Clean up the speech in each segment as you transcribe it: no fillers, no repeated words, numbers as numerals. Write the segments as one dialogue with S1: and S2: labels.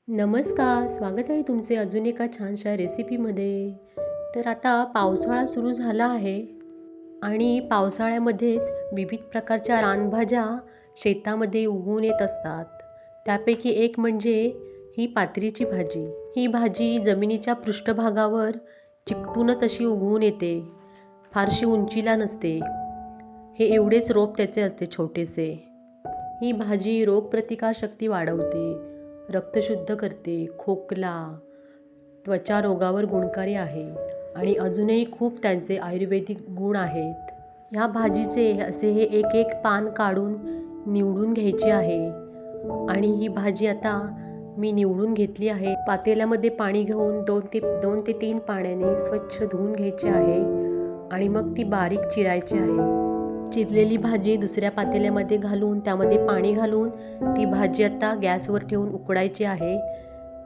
S1: नमस्कार, स्वागत आहे तुमचे अजून एका छानशा रेसिपीमध्ये. तर आता पावसाळा सुरू झाला आहे आणि पावसाळ्यामध्येच विविध प्रकारच्या रानभाज्या शेतामध्ये उगवून येत असतात. त्यापैकी एक म्हणजे ही पात्रीची भाजी. ही भाजी जमिनीच्या पृष्ठभागावर चिकटूनच अशी उगवून येते. फारशी उंचीला नसते. हे एवढेच रोप त्याचे असते छोटेसे. ही भाजी रोगप्रतिकारशक्ती वाढवते, रक्त शुद्ध करते, खोकला, त्वचा रोगावर गुणकारी आहे आणि अजूनही खूप त्यांचे आयुर्वेदिक गुण आहेत. ह्या भाजीचे असे हे एक एक पान काढून निवडून घ्यायचे आहे आणि ही भाजी आता मी निवडून घेतली आहे. पातेल्यामध्ये पाणी घेऊन दोन ते तीन पाण्याने स्वच्छ धुवून घ्यायचे आहे आणि मग ती बारीक चिरायची आहे. चिरलेली भाजी दुसऱ्या पातेल्यामध्ये घालून त्यामध्ये पाणी घालून ती भाजी आता गॅसवर ठेवून उकडायची आहे.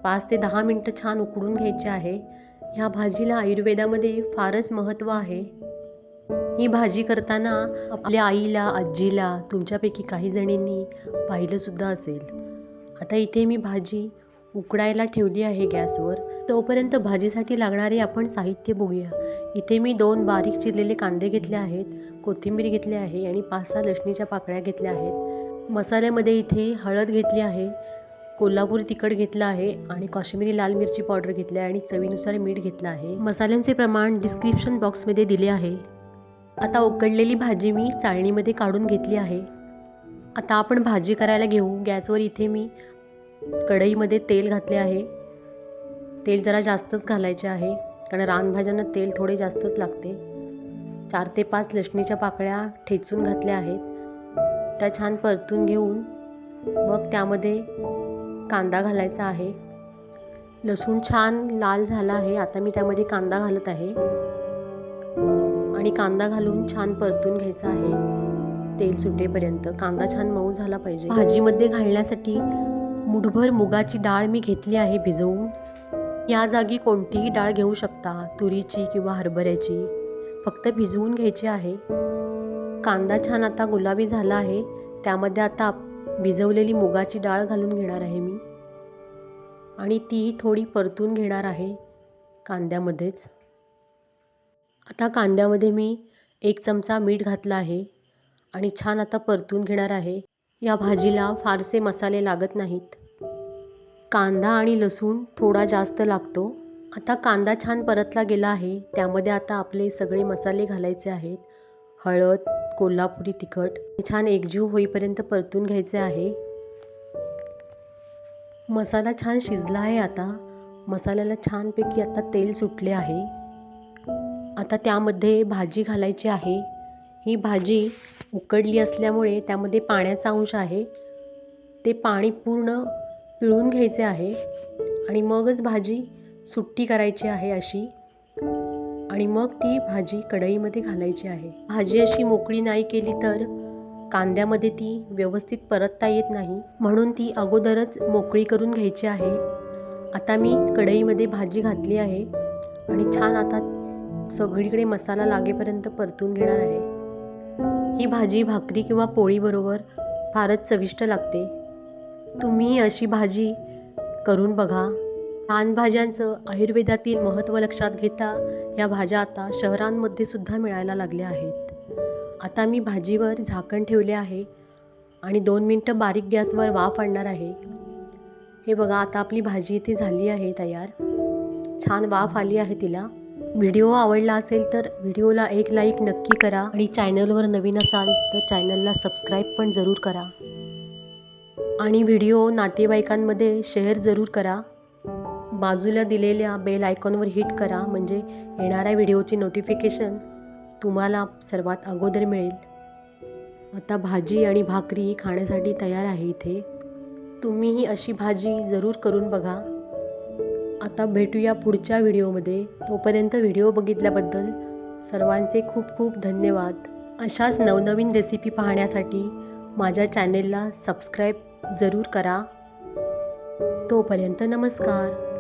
S1: 5 ते 10 मिनटं छान उकडून घ्यायची आहे. ह्या भाजीला आयुर्वेदामध्ये फारच महत्त्व आहे. ही भाजी करताना आपल्या आईला, आजीला, तुमच्यापैकी काही जणींनी पाहिलंसुद्धा असेल. आता इथे मी भाजी उकडायला ठेवली आहे गॅसवर. तोपर्यंत भाजीसाठी लागणारे आपण साहित्य बघूया. इथे मी 2 बारीक चिरलेले कांदे घेतले आहेत, कोथिंबीर घेतली आहे आणि 5-6 लसणीच्या पाकळ्या घेतल्या आहेत. मसाल्यामध्ये इथे हळद घेतली आहे, कोल्हापुरी तिखट घेतलं आहे आणि काश्मीरी लाल मिरची पावडर घेतली आहे आणि चवीनुसार मीठ घेतलं आहे. मसाल्यांचे प्रमाण डिस्क्रिप्शन बॉक्समध्ये दिले आहे. आता उकडलेली भाजी मी चाळणीमध्ये काढून घेतली आहे. आता आपण भाजी करायला घेऊ. गॅसवर इथे मी कढईमध्ये तेल घातले आहे. तेल जरा जास्तच घालायचे आहे कारण रानभाज्यांना तेल थोडे जास्तच लागते. 4 ते 5 लसणीच्या पाकळ्या ठेचून घातल्या आहेत. त्या छान परतून घेऊन मग त्यामध्ये कांदा घालायचा आहे. लसूण छान लाल झाला आहे. आता मी त्यामध्ये कांदा घालत आहे आणि कांदा घालून छान परतून घ्यायचा आहे तेल सुटेपर्यंत. कांदा छान मऊ झाला पाहिजे. भाजीमध्ये घालण्यासाठी मुठभर मुगाची डाळ मी घेतली आहे भिजवून. या जागी कोणतीही डाळ घेऊ शकता, तुरीची किंवा हरभऱ्याची. फक्त भिजवून घ्यायची आहे. कांदा छान आता गुलाबी झाला आहे. त्यामध्ये आता भिजवलेली मुगाची डाळ घालून घेणार आहे मी आणि ती थोडी परतून घेणार आहे कांद्यामध्येच. आता कांद्यामध्ये मी 1 चमचा मीठ घातला आहे आणि छान आता परतून घेणार आहे. या भाजीला फारसे मसाले लागत नाहीत. कांदा आणि लसूण थोडा जास्त लागतो. आता कांदा छान परतला गेला आहे. त्यामध्ये आता आपले सगळे मसाले घालायचे आहेत. हळद, कोल्हापुरी तिखट छान एकजीव होईपर्यंत परतून घ्यायचे आहे. मसाला छान शिजला आहे. आता मसाल्याला छानपैकी आता तेल सुटले आहे. आता त्यामध्ये भाजी घालायची आहे. ही भाजी उकडली असल्यामुळे त्यामध्ये पाण्याचा अंश आहे. ते पाणी पूर्ण पिळून घ्यायचे आहे आणि मगच भाजी सुट्टी करायची आहे अशी आणि मग ती भाजी कढईमध्ये घालायची आहे. भाजी अशी मोकळी नाही केली तर कांद्यामध्ये ती व्यवस्थित परतता येत नाही, म्हणून ती अगोदरच मोकळी करून घ्यायची आहे. आता मी कढईमध्ये भाजी घातली आहे आणि छान आता सगळीकडे मसाला लागेपर्यंत परतून घेणार आहे. ही भाजी भाकरी किंवा पोळीबरोबर फारच चविष्ट लागते. तुम्ही अशी भाजी करून बघा. रानभाज्यांचं आयुर्वेदातील महत्त्व लक्षात घेता या भाज्या आता शहरांमध्ये सुद्धा मिळायला लागल्या आहेत. आता मी भाजीवर झाकण ठेवले आहे आणि 2 मिनटं बारीक गॅसवर वाफ आणणार आहे. हे बघा, आता आपली भाजी इथे झाली आहे तयार. छान वाफ आली आहे तिला. व्हिडिओ आवडला असेल तर व्हिडिओला एक लाईक नक्की करा आणि चॅनलवर नवीन असाल तर चॅनलला सबस्क्राईब पण जरूर करा आणि व्हिडिओ नातेवाईकांमध्ये शेअर जरूर करा. बाजूला दिलेल्या बेल आयकॉनवर हिट करा म्हणजे येणाऱ्या व्हिडिओची नोटिफिकेशन तुम्हाला सर्वात अगोदर मिळेल. आता भाजी आणि भाकरी खाण्यासाठी तयार आहे इथे. तुम्हीही अशी भाजी जरूर करून बघा. आता भेटूया पुढच्या व्हिडिओमध्ये. तोपर्यंत व्हिडिओ बघितल्याबद्दल सर्वांचे खूप खूप धन्यवाद. अशाच नवनवीन रेसिपी पाहण्यासाठी माझ्या चॅनेलला सबस्क्राईब जरूर करा. तोपर्यंत नमस्कार.